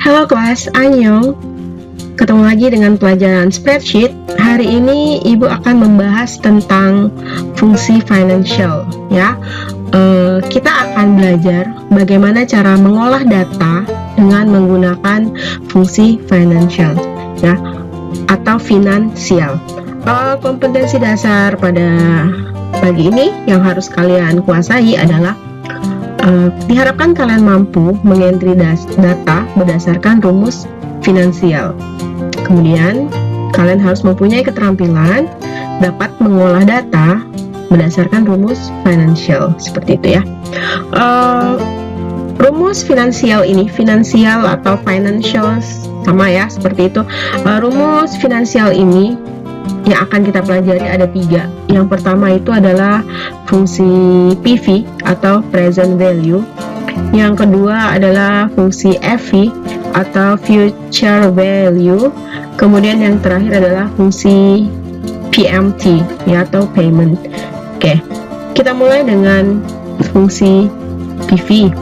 Halo kelas, Annyeong. Ketemu lagi dengan pelajaran spreadsheet. Hari ini Ibu akan membahas tentang fungsi financial, ya. Kita akan belajar bagaimana cara mengolah data dengan menggunakan fungsi financial, ya, atau finansial. Kompetensi dasar pada pagi ini yang harus kalian kuasai adalah diharapkan kalian mampu mengentri data berdasarkan rumus finansial. Kemudian, kalian harus mempunyai keterampilan dapat mengolah data berdasarkan rumus financial, seperti itu ya. Rumus finansial ini, finansial atau financial sama ya, seperti itu. Rumus finansial ini yang akan kita pelajari ada 3. Yang pertama itu adalah fungsi PV atau present value. Yang kedua adalah fungsi FV atau future value. Kemudian yang terakhir adalah fungsi PMT ya, atau payment. Oke, kita mulai dengan fungsi PV.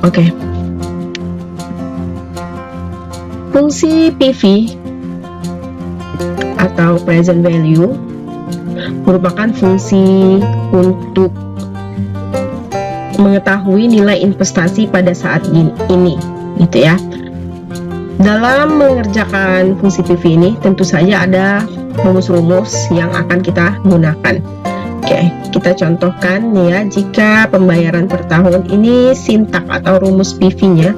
Oke. Fungsi PV atau present value merupakan fungsi untuk mengetahui nilai investasi pada saat ini, gitu ya. Dalam mengerjakan fungsi PV ini, tentu saja ada rumus-rumus yang akan kita gunakan. Oke, kita contohkan nih ya, jika pembayaran per tahun ini sintak atau rumus PV-nya,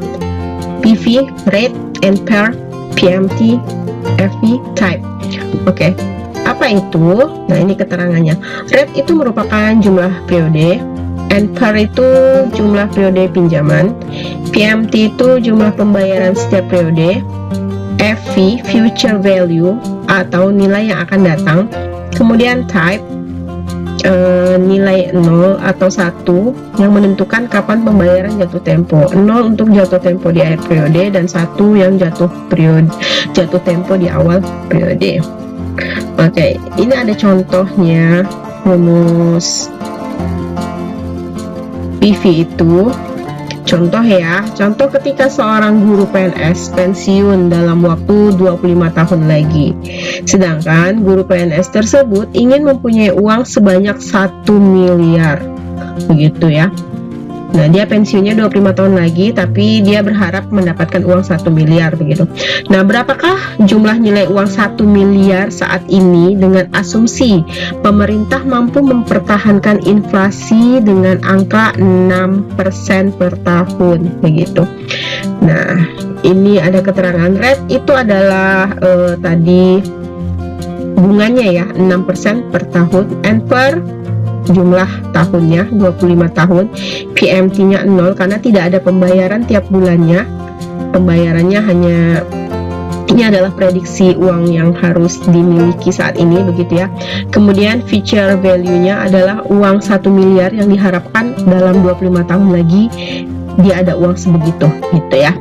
PV rate and per, PMT, FV type. Oke, apa itu? Nah, ini keterangannya. Rate itu merupakan jumlah periode, and per itu jumlah periode pinjaman, PMT itu jumlah pembayaran setiap periode, FV future value atau nilai yang akan datang, kemudian type nilai 0 atau 1 yang menentukan kapan pembayaran jatuh tempo. 0 untuk jatuh tempo di akhir periode dan 1 yang jatuh tempo di awal periode. Oke, ini ada contohnya rumus PV itu. Contoh ya, contoh ketika seorang guru PNS pensiun dalam waktu 25 tahun lagi. Sedangkan guru PNS tersebut ingin mempunyai uang sebanyak 1 miliar. Begitu ya. Nah, dia pensiunnya 25 tahun lagi, tapi dia berharap mendapatkan uang 1 miliar begitu. Nah, berapakah jumlah nilai uang 1 miliar saat ini dengan asumsi pemerintah mampu mempertahankan inflasi dengan angka 6% per tahun begitu. Nah, ini ada keterangan rate itu adalah tadi bunganya ya, 6% per tahun, and per jumlah tahunnya 25 tahun, PMT-nya 0 karena tidak ada pembayaran tiap bulannya. Pembayarannya hanya, ini adalah prediksi uang yang harus dimiliki saat ini begitu ya. Kemudian future value-nya adalah uang 1 miliar yang diharapkan dalam 25 tahun lagi dia ada uang sebegitu gitu ya.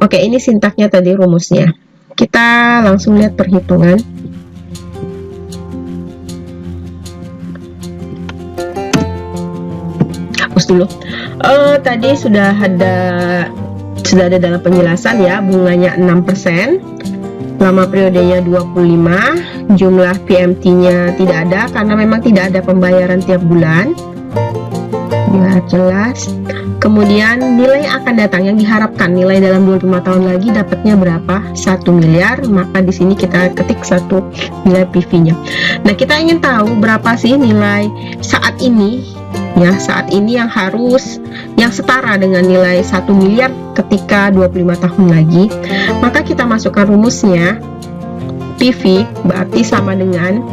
Oke, ini sintaknya tadi rumusnya. Kita langsung lihat perhitungan. Dulu tadi sudah ada dalam penjelasan ya, bunganya 6%, lama periodenya 25, jumlah PMT-nya tidak ada karena memang tidak ada pembayaran tiap bulan. Biar jelas. Kemudian nilai yang akan datang yang diharapkan, nilai dalam 25 tahun lagi dapatnya berapa? 1 miliar, maka di sini kita ketik 1 nilai PV-nya. Nah, kita ingin tahu berapa sih nilai saat ini ya, saat ini yang setara dengan nilai 1 miliar ketika 25 tahun lagi. Maka kita masukkan rumusnya. PV berarti sama dengan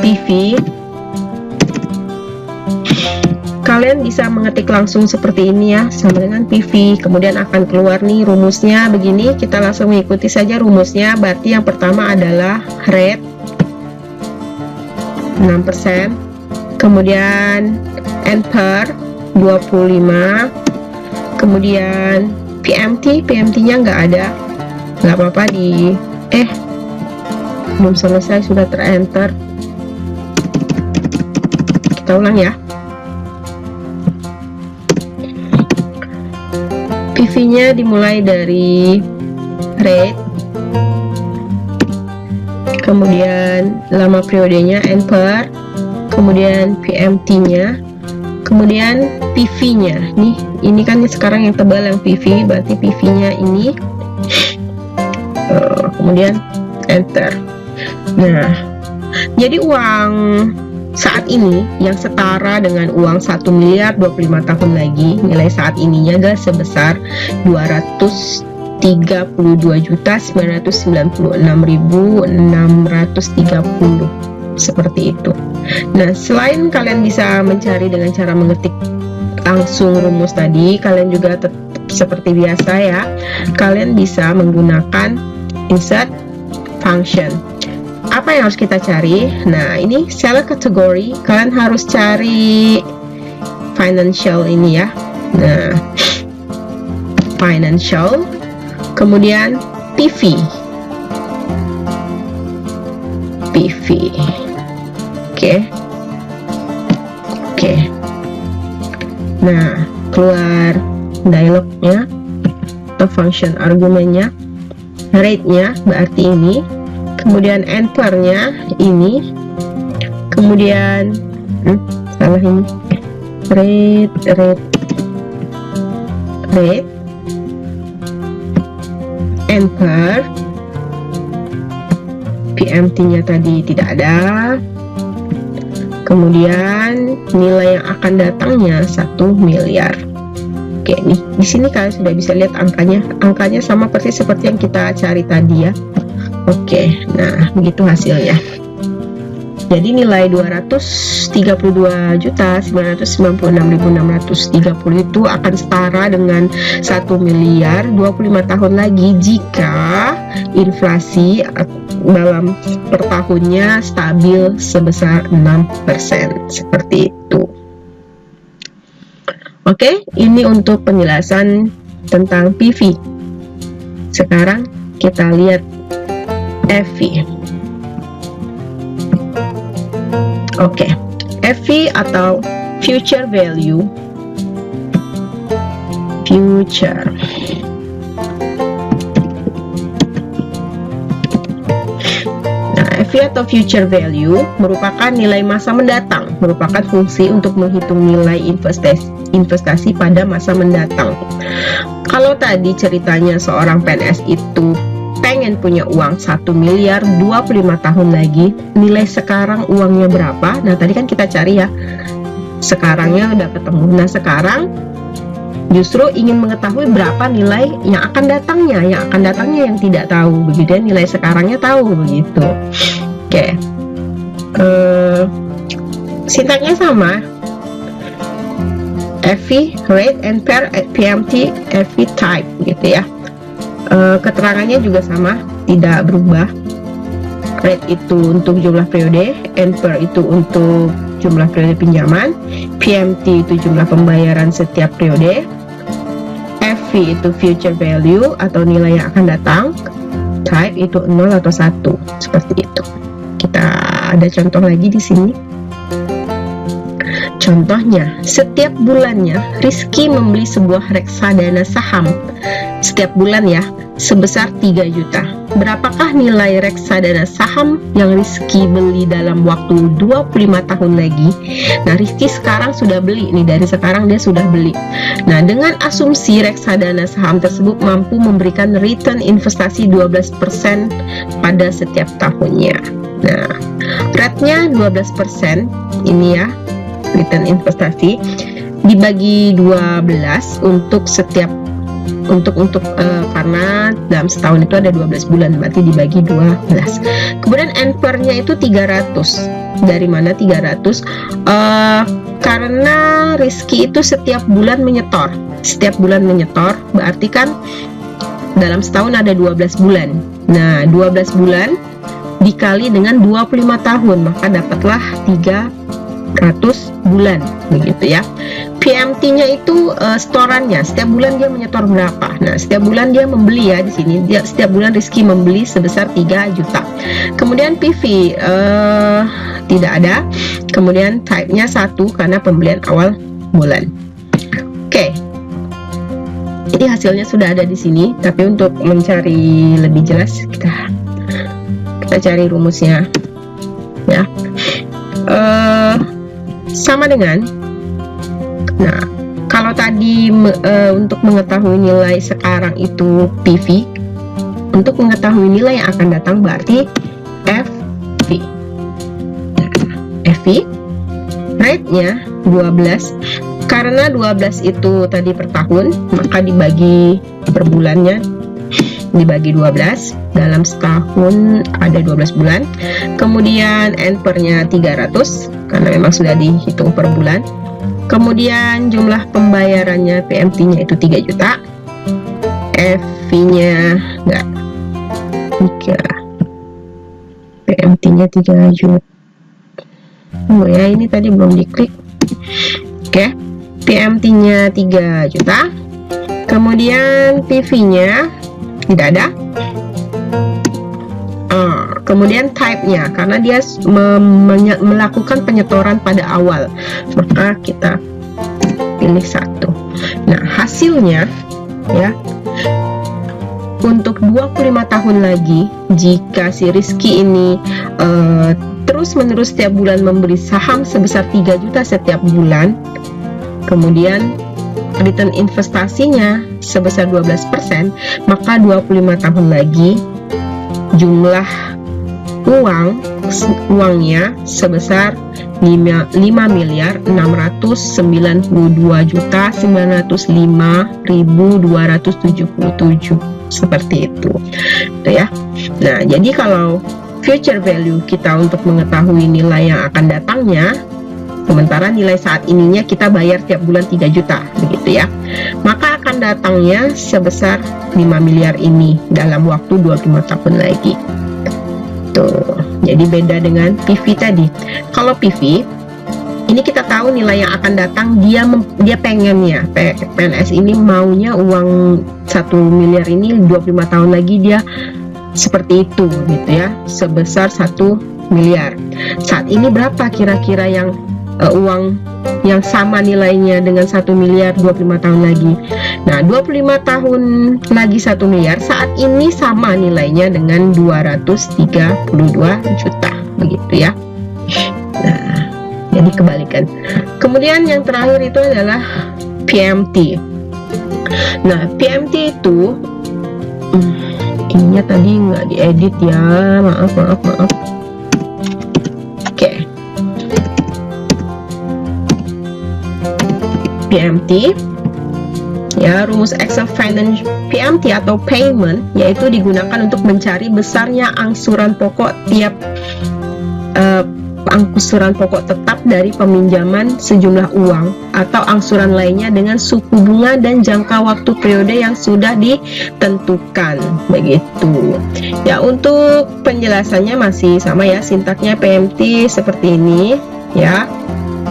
PV. Kalian bisa mengetik langsung seperti ini ya, sama dengan PV. Kemudian akan keluar nih rumusnya begini. Kita langsung mengikuti saja rumusnya. Berarti yang pertama adalah rate 6%, kemudian and per 25, kemudian PMT-nya nggak ada, nggak apa-apa belum selesai, sudah terenter. Kita ulang ya. PV-nya dimulai dari rate, kemudian lama periodenya ampere, kemudian PMT-nya, kemudian PV-nya. Nih, ini kan sekarang yang tebal yang PV, berarti PV-nya ini, kemudian enter. Nah, jadi uang saat ini yang setara dengan uang 1 miliar 25 tahun lagi, nilai saat ininya adalah sebesar 232.996.630, seperti itu. Nah, selain kalian bisa mencari dengan cara mengetik langsung rumus tadi, kalian juga tetap seperti biasa ya, kalian bisa menggunakan insert function. Apa yang harus kita cari? Nah, ini select kategori, kalian harus cari financial ini ya. Nah, financial, kemudian PV. Oke. Nah, keluar dialognya atau function argumennya, rate-nya berarti ini, kemudian enter-nya ini, kemudian salah ini, rate, enter, PMT-nya tadi tidak ada, kemudian nilai yang akan datangnya 1 miliar. Oke, nih di sini kalian sudah bisa lihat angkanya sama persis seperti yang kita cari tadi ya. Oke, nah begitu hasilnya. Jadi nilai 232.996.630 itu akan setara dengan 1 miliar 25 tahun lagi jika inflasi dalam per tahunnya stabil sebesar 6%, seperti itu. Oke, ini untuk penjelasan tentang PV. Sekarang kita lihat FV. Oke, FV atau future value. Nah, FV atau future value merupakan nilai masa mendatang, merupakan fungsi untuk menghitung nilai investasi pada masa mendatang. Kalau tadi ceritanya seorang PNS itu pengen punya uang 1 miliar 25 tahun lagi, nilai sekarang uangnya berapa? Nah, tadi kan kita cari ya, sekarangnya udah ketemu. Nah, sekarang justru ingin mengetahui berapa nilai yang akan datangnya yang tidak tahu, begitu ya, nilai sekarangnya tahu, begitu. Oke, sintaknya sama, FV, rate, ampere, PMT, FV type, gitu ya. Keterangannya juga sama, tidak berubah. Rate itu untuk jumlah periode, ampere itu untuk jumlah periode pinjaman, PMT itu jumlah pembayaran setiap periode, FV itu future value atau nilai yang akan datang, type itu 0 atau 1, seperti itu. Kita ada contoh lagi di sini. Contohnya, setiap bulannya Rizky membeli sebuah reksadana saham setiap bulan ya, sebesar 3 juta. Berapakah nilai reksadana saham yang Rizky beli dalam waktu 25 tahun lagi? Nah, Rizky sekarang sudah beli nih, dari sekarang dia sudah beli. Nah, dengan asumsi reksadana saham tersebut mampu memberikan return investasi 12% pada setiap tahunnya. Nah, rate-nya 12% ini ya, return investasi dibagi 12 untuk setiap karena dalam setahun itu ada 12 bulan, berarti dibagi 12. Kemudian ampere-nya itu 300. Dari mana 300? Karena Rizky itu setiap bulan menyetor, berarti kan dalam setahun ada 12 bulan. Nah, 12 bulan dikali dengan 25 tahun, maka dapatlah 300 bulan, begitu ya. PMT-nya itu setorannya, setiap bulan dia menyetor berapa. Nah, setiap bulan dia membeli ya, di sini dia setiap bulan Rizky membeli sebesar 3 juta. Kemudian PV tidak ada. Kemudian type-nya 1 karena pembelian awal bulan. Oke. Ini hasilnya sudah ada di sini, tapi untuk mencari lebih jelas kita cari rumusnya ya. Sama dengan, nah kalau tadi untuk mengetahui nilai sekarang itu PV, untuk mengetahui nilai yang akan datang berarti FV. FV rate-nya 12. Karena 12 itu tadi per tahun, maka dibagi per bulannya, dibagi 12. Dalam setahun ada 12 bulan. Kemudian N/nya 300 karena memang sudah dihitung per bulan. Kemudian jumlah pembayarannya PMT-nya itu 3 juta. FV-nya enggak 3. PMT-nya 3 juta. Oh ya, ini tadi belum diklik. Oke. PMT-nya 3 juta. Kemudian PV-nya tidak ada. Kemudian type-nya, karena dia melakukan penyetoran pada awal, maka kita pilih 1. Nah, hasilnya ya, untuk 25 tahun lagi, jika si Rizky ini terus-menerus setiap bulan memberi saham sebesar 3 juta setiap bulan, kemudian return investasinya sebesar 12%, maka 25 tahun lagi jumlah uangnya sebesar 5.992.905.277 seperti itu ya. Nah, jadi kalau future value kita untuk mengetahui nilai yang akan datangnya, sementara nilai saat ininya kita bayar tiap bulan 3 juta begitu ya, maka akan datangnya sebesar 5 miliar ini dalam waktu 25 tahun lagi. Tuh, jadi beda dengan PV tadi. Kalau PV ini kita tahu nilai yang akan datang, dia pengennya PNS ini maunya uang 1 miliar ini 25 tahun lagi dia seperti itu gitu ya, sebesar 1 miliar. Saat ini berapa kira-kira yang uang yang sama nilainya dengan 1 miliar 25 tahun lagi? Nah, 25 tahun lagi 1 miliar saat ini sama nilainya dengan 232 juta begitu ya. Nah, jadi kebalikan. Kemudian yang terakhir itu adalah PMT. Nah, PMT itu ininya tadi nggak diedit ya, maaf. Oke. PMT ya, rumus Excel Finance PMT atau payment, yaitu digunakan untuk mencari besarnya angsuran pokok angsuran pokok tetap dari peminjaman sejumlah uang atau angsuran lainnya dengan suku bunga dan jangka waktu periode yang sudah ditentukan begitu ya. Untuk penjelasannya masih sama ya, sintaknya PMT seperti ini ya,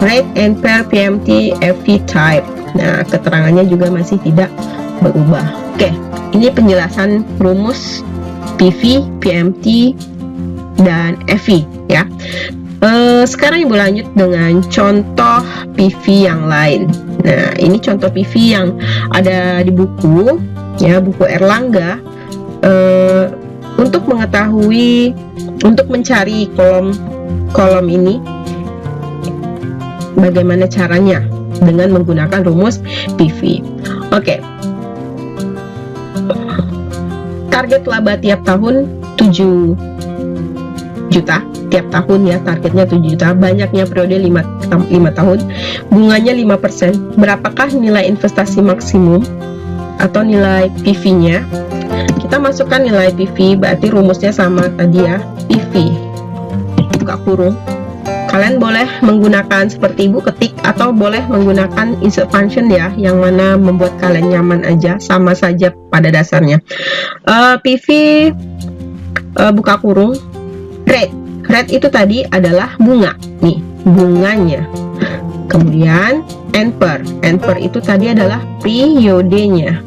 rate and per PMT FV type. Nah, keterangannya juga masih tidak berubah. Oke, ini penjelasan rumus PV, PMT, dan FV ya. Sekarang Ibu lanjut dengan contoh PV yang lain. Nah, ini contoh PV yang ada di buku ya, buku Erlangga. Untuk mengetahui, untuk mencari kolom ini, bagaimana caranya dengan menggunakan rumus PV. Oke. Target laba tiap tahun 7 juta tiap tahun ya, targetnya 7 juta, banyaknya periode 5 tahun, bunganya 5%. Berapakah nilai investasi maksimum atau nilai PV-nya? Kita masukkan nilai PV, berarti rumusnya sama tadi ya, PV buka kurung. Kalian boleh menggunakan seperti Ibu ketik atau boleh menggunakan insert function ya, yang mana membuat kalian nyaman aja, sama saja pada dasarnya. PV buka kurung, rate itu tadi adalah bunga nih, bunganya. Kemudian N/per itu tadi adalah periodenya.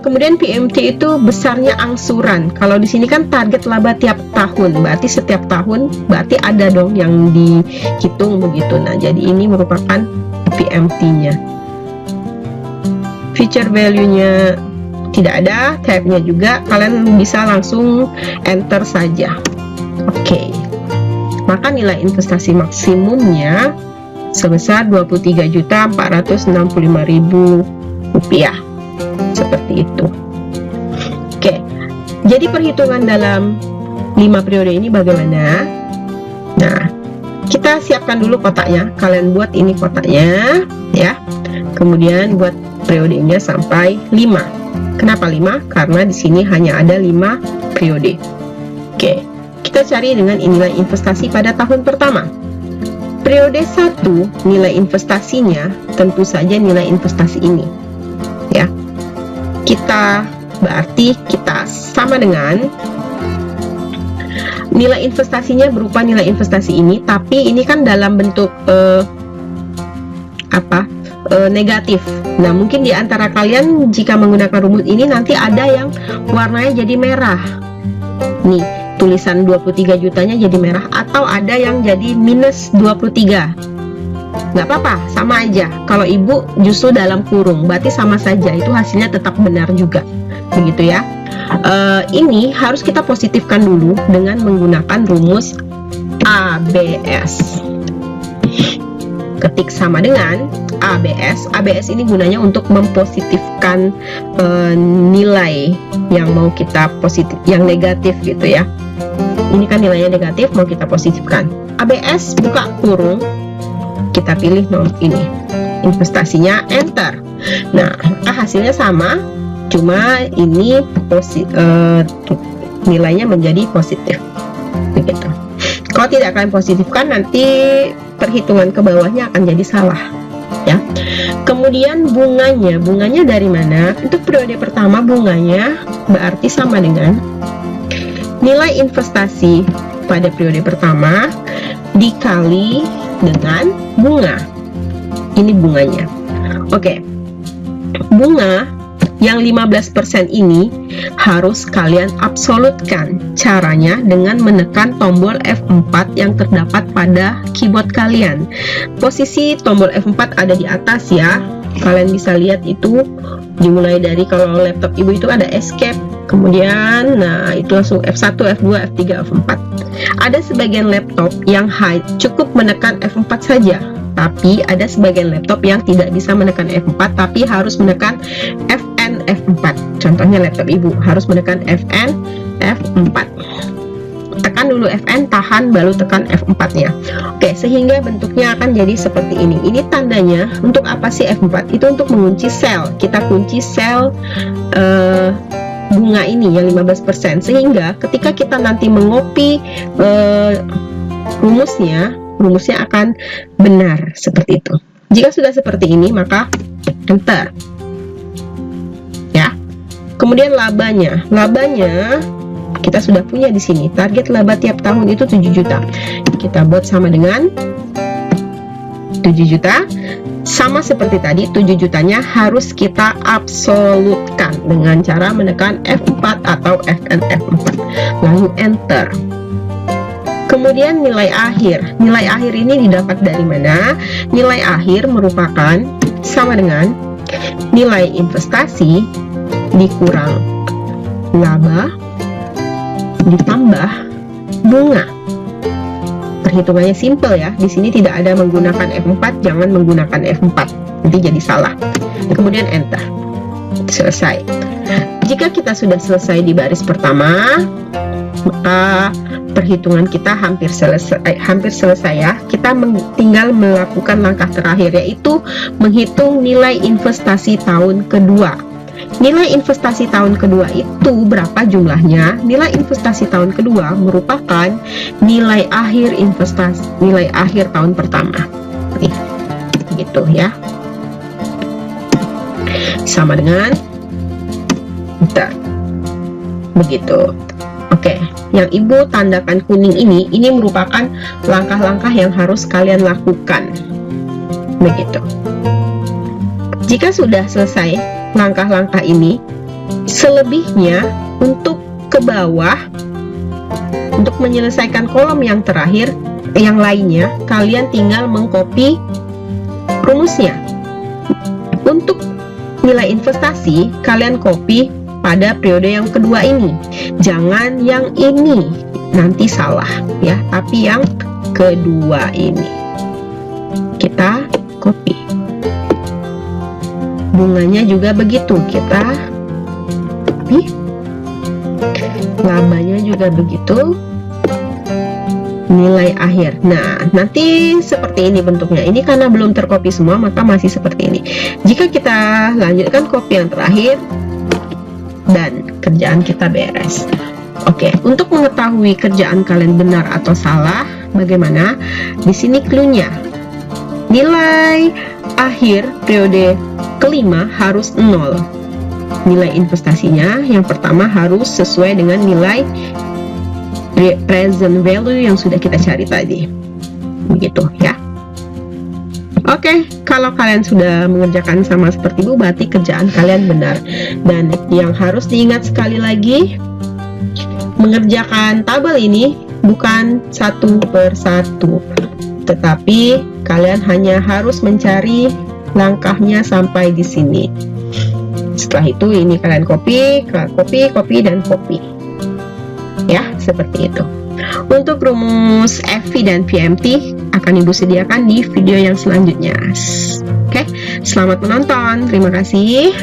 Kemudian PMT itu besarnya angsuran. Kalau di sini kan target laba tiap tahun, berarti setiap tahun berarti ada dong yang dihitung begitu. Nah, jadi ini merupakan PMT-nya. feature value-nya tidak ada, type-nya juga, kalian bisa langsung enter saja. Oke. Maka nilai investasi maksimumnya sebesar Rp23.465.000. Seperti itu. Oke. Jadi perhitungan dalam 5 periode ini bagaimana? Nah, kita siapkan dulu kotaknya. Kalian buat ini kotaknya, ya. Kemudian buat periodenya sampai 5. Kenapa 5? Karena di sini hanya ada 5 periode. Oke. Kita cari dengan nilai investasi pada tahun pertama. Periode 1, nilai investasinya tentu saja nilai investasi ini. Ya. Berarti kita sama dengan nilai investasinya berupa nilai investasi ini, tapi ini kan dalam bentuk negatif. Nah, mungkin di antara kalian jika menggunakan rumus ini nanti ada yang warnanya jadi merah. Nih, tulisan 23 jutanya jadi merah, atau ada yang jadi minus 23. Nggak apa-apa, sama aja. Kalau ibu justru dalam kurung, berarti sama saja, itu hasilnya tetap benar juga. Begitu ya. Ini harus kita positifkan dulu dengan menggunakan rumus ABS. Ketik sama dengan ABS. ABS ini gunanya untuk mempositifkan nilai yang mau kita positif, yang negatif gitu ya. Ini kan nilainya negatif, mau kita positifkan. ABS buka kurung, kita pilih nomor ini, investasinya, enter. Nah, hasilnya sama, cuma ini nilainya menjadi positif. Begitu. Kalau tidak kalian positifkan, nanti perhitungan ke bawahnya akan jadi salah. Ya. Kemudian bunganya dari mana? Untuk periode pertama bunganya berarti sama dengan nilai investasi pada periode pertama dikali dengan bunga. Ini bunganya. Oke. Bunga yang 15% ini harus kalian absolutkan. Caranya dengan menekan tombol F4 yang terdapat pada keyboard kalian. Posisi tombol F4 ada di atas ya. Kalian bisa lihat itu, dimulai dari kalau laptop ibu itu ada escape, kemudian nah itu langsung F1, F2, F3, F4. Ada sebagian laptop yang cukup menekan F4 saja, tapi ada sebagian laptop yang tidak bisa menekan F4 tapi harus menekan Fn F4. Contohnya laptop ibu harus menekan Fn F4. Tekan dulu Fn, tahan, baru tekan F4 nya. Oke, sehingga bentuknya akan jadi seperti ini. Ini tandanya untuk apa sih F4? Itu untuk mengunci sel. Kita kunci sel bunga ini yang 15%, sehingga ketika kita nanti mengopi rumusnya akan benar seperti itu. Jika sudah seperti ini, maka enter. Ya. Kemudian labanya kita sudah punya di sini. Target laba tiap tahun itu 7 juta. Kita buat sama dengan 7 juta. Sama seperti tadi, 7 jutanya harus kita absolutkan dengan cara menekan F4 atau Fn F4. Lalu enter. Kemudian nilai akhir. Nilai akhir ini didapat dari mana? Nilai akhir merupakan sama dengan nilai investasi dikurang laba ditambah bunga. Perhitungannya simple ya. Di sini tidak ada menggunakan F4, jangan menggunakan F4. Nanti jadi salah. Kemudian enter. Selesai. Jika kita sudah selesai di baris pertama, maka perhitungan kita hampir selesai ya. Kita tinggal melakukan langkah terakhir, yaitu menghitung nilai investasi tahun kedua. Nilai investasi tahun kedua itu berapa jumlahnya? Nilai investasi tahun kedua merupakan nilai akhir investasi, nilai akhir tahun pertama. Nih, gitu ya. Sama dengan enter. Begitu. Oke, yang ibu tandakan kuning ini merupakan langkah-langkah yang harus kalian lakukan. Begitu. Jika sudah selesai langkah-langkah ini, selebihnya untuk ke bawah, untuk menyelesaikan kolom yang terakhir, yang lainnya kalian tinggal mengcopy rumusnya. Untuk nilai investasi kalian copy pada periode yang kedua ini. Jangan yang ini, nanti salah ya, tapi yang kedua ini kita copy. Bunganya juga begitu, kita copy. Labanya juga begitu. Nilai akhir. Nah, nanti seperti ini bentuknya. Ini karena belum tercopy semua, maka masih seperti ini. Jika kita lanjutkan copy yang terakhir, dan kerjaan kita beres. Oke, untuk mengetahui kerjaan kalian benar atau salah, bagaimana? Di sini clue-nya. Nilai akhir periode kelima harus 0. Nilai investasinya yang pertama harus sesuai dengan nilai present value yang sudah kita cari tadi. Begitu ya. Oke, kalau kalian sudah mengerjakan sama seperti Bu, berarti kerjaan kalian benar. Dan yang harus diingat sekali lagi, mengerjakan tabel ini bukan satu per satu, tetapi kalian hanya harus mencari langkahnya sampai di sini. Setelah itu ini kalian copy, dan copy. Ya, seperti itu. Untuk rumus FV dan PMT akan Ibu sediakan di video yang selanjutnya. Oke, selamat menonton. Terima kasih.